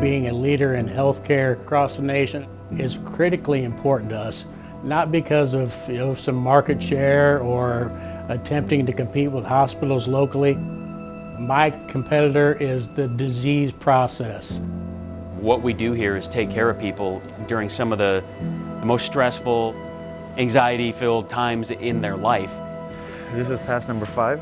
being a leader in healthcare across the nation is critically important to us, not because of some market share or attempting to compete with hospitals locally. My competitor is the disease process. What we do here is take care of people during some of the most stressful, anxiety-filled times in their life. This is pass number 5.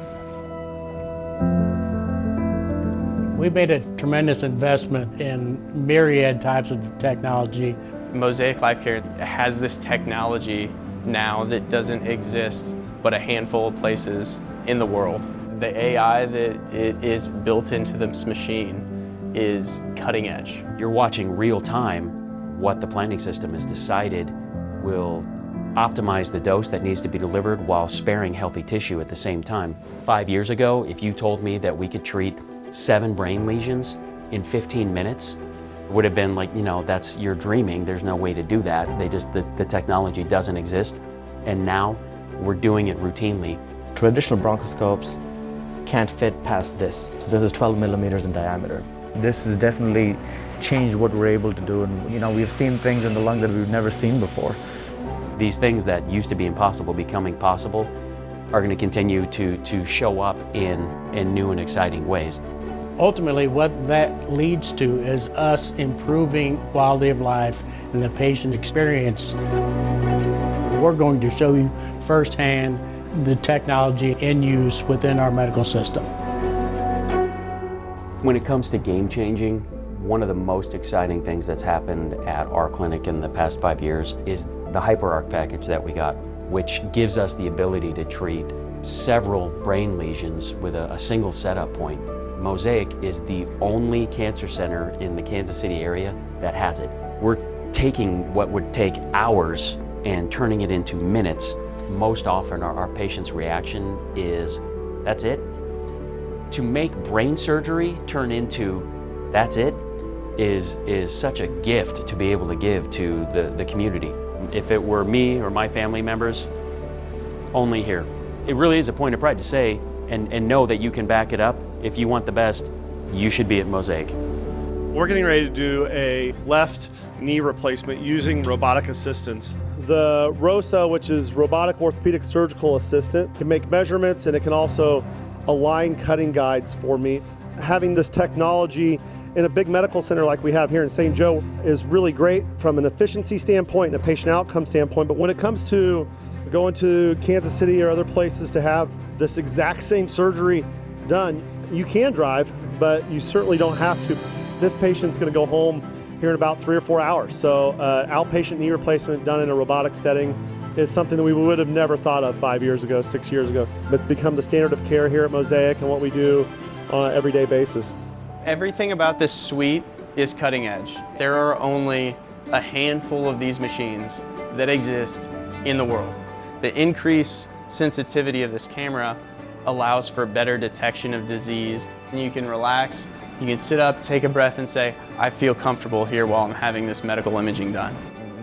We made a tremendous investment in myriad types of technology. Mosaic Life Care has this technology now that doesn't exist but a handful of places in the world. The AI that is built into this machine is cutting edge. You're watching real time what the planning system has decided will optimize the dose that needs to be delivered while sparing healthy tissue at the same time. 5 years ago, if you told me that we could treat 7 brain lesions in 15 minutes, it would have been like, you're dreaming. There's no way to do that. The technology doesn't exist. And now we're doing it routinely. Traditional bronchoscopes can't fit past this. So this is 12 millimeters in diameter. This has definitely changed what we're able to do. And we've seen things in the lung that we've never seen before. These things that used to be impossible becoming possible are going to continue to show up in new and exciting ways. Ultimately, what that leads to is us improving quality of life and the patient experience. We're going to show you firsthand the technology in use within our medical system. When it comes to game changing, one of the most exciting things that's happened at our clinic in the past 5 years is the HyperArc package that we got, which gives us the ability to treat several brain lesions with a single setup point. Mosaic is the only cancer center in the Kansas City area that has it. We're taking what would take hours and turning it into minutes. Most often our patient's reaction is, that's it? To make brain surgery turn into, that's it, is such a gift to be able to give to the community. If it were me or my family members, only here. It really is a point of pride to say and know that you can back it up. If you want the best, you should be at Mosaic. We're getting ready to do a left knee replacement using robotic assistance. The ROSA, which is Robotic Orthopedic Surgical Assistant, can make measurements and it can also align cutting guides for me. Having this technology in a big medical center like we have here in St. Joe is really great from an efficiency standpoint and a patient outcome standpoint. But when it comes to going to Kansas City or other places to have this exact same surgery done, you can drive, but you certainly don't have to. This patient's going to go home here in about 3 or 4 hours. So outpatient knee replacement done in a robotic setting is something that we would have never thought of 5 years ago, 6 years ago. It's become the standard of care here at Mosaic and what we do on an everyday basis. Everything about this suite is cutting edge. There are only a handful of these machines that exist in the world. The increased sensitivity of this camera allows for better detection of disease. And you can relax, you can sit up, take a breath and say, I feel comfortable here while I'm having this medical imaging done.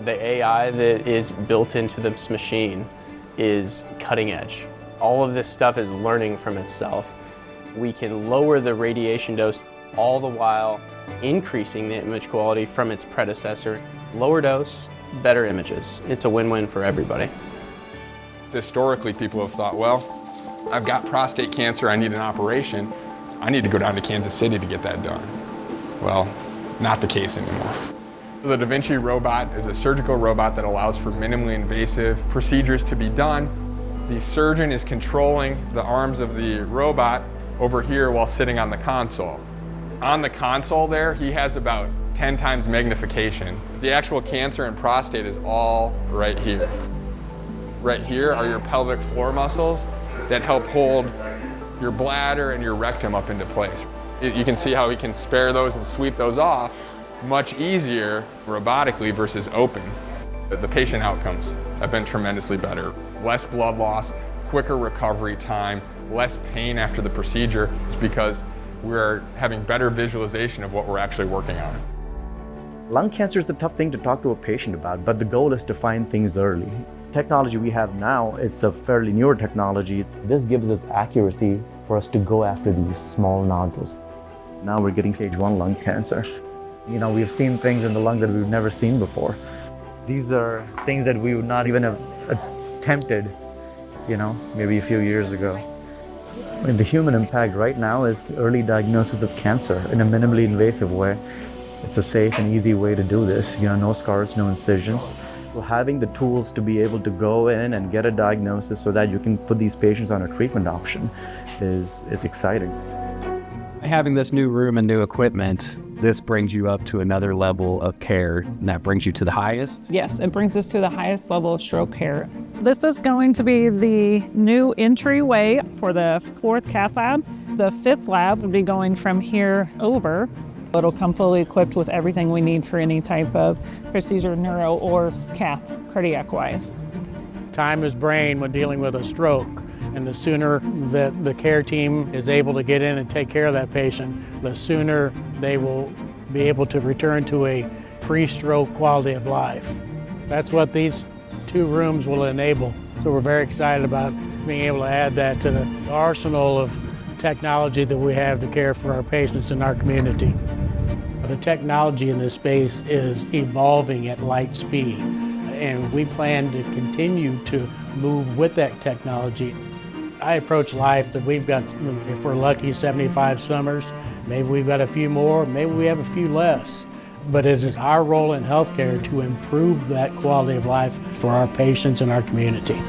The AI that is built into this machine is cutting edge. All of this stuff is learning from itself. We can lower the radiation dose, all the while increasing the image quality from its predecessor. Lower dose, better images. It's a win-win for everybody. Historically, people have thought, well, I've got prostate cancer, I need an operation. I need to go down to Kansas City to get that done. Well, not the case anymore. The Da Vinci robot is a surgical robot that allows for minimally invasive procedures to be done. The surgeon is controlling the arms of the robot over here while sitting on the console. On the console there, he has about 10 times magnification. The actual cancer in prostate is all right here. Right here are your pelvic floor muscles that help hold your bladder and your rectum up into place. You can see how we can spare those and sweep those off much easier robotically versus open. The patient outcomes have been tremendously better. Less blood loss, quicker recovery time, less pain after the procedure, is because we're having better visualization of what we're actually working on. Lung cancer is a tough thing to talk to a patient about, but the goal is to find things early. Technology we have now, it's a fairly newer technology. This gives us accuracy for us to go after these small nodules. Now we're getting stage 1 lung cancer. We've seen things in the lung that we've never seen before. These are things that we would not even have attempted, maybe a few years ago. The human impact right now is early diagnosis of cancer in a minimally invasive way. It's a safe and easy way to do this. No scars, no incisions. So having the tools to be able to go in and get a diagnosis so that you can put these patients on a treatment option is exciting. Having this new room and new equipment, this brings you up to another level of care, and that brings you to the highest? Yes, it brings us to the highest level of stroke care. This is going to be the new entryway for the 4th cath lab. The 5th lab will be going from here over. It'll come fully equipped with everything we need for any type of procedure, neuro or cath, cardiac-wise. Time is brain when dealing with a stroke, and the sooner that the care team is able to get in and take care of that patient, the sooner they will be able to return to a pre-stroke quality of life. That's what these 2 rooms will enable. So we're very excited about being able to add that to the arsenal of technology that we have to care for our patients in our community. The technology in this space is evolving at light speed, and we plan to continue to move with that technology. I approach life that we've got, if we're lucky, 75 summers. Maybe we've got a few more, maybe we have a few less. But it is our role in healthcare to improve that quality of life for our patients and our community.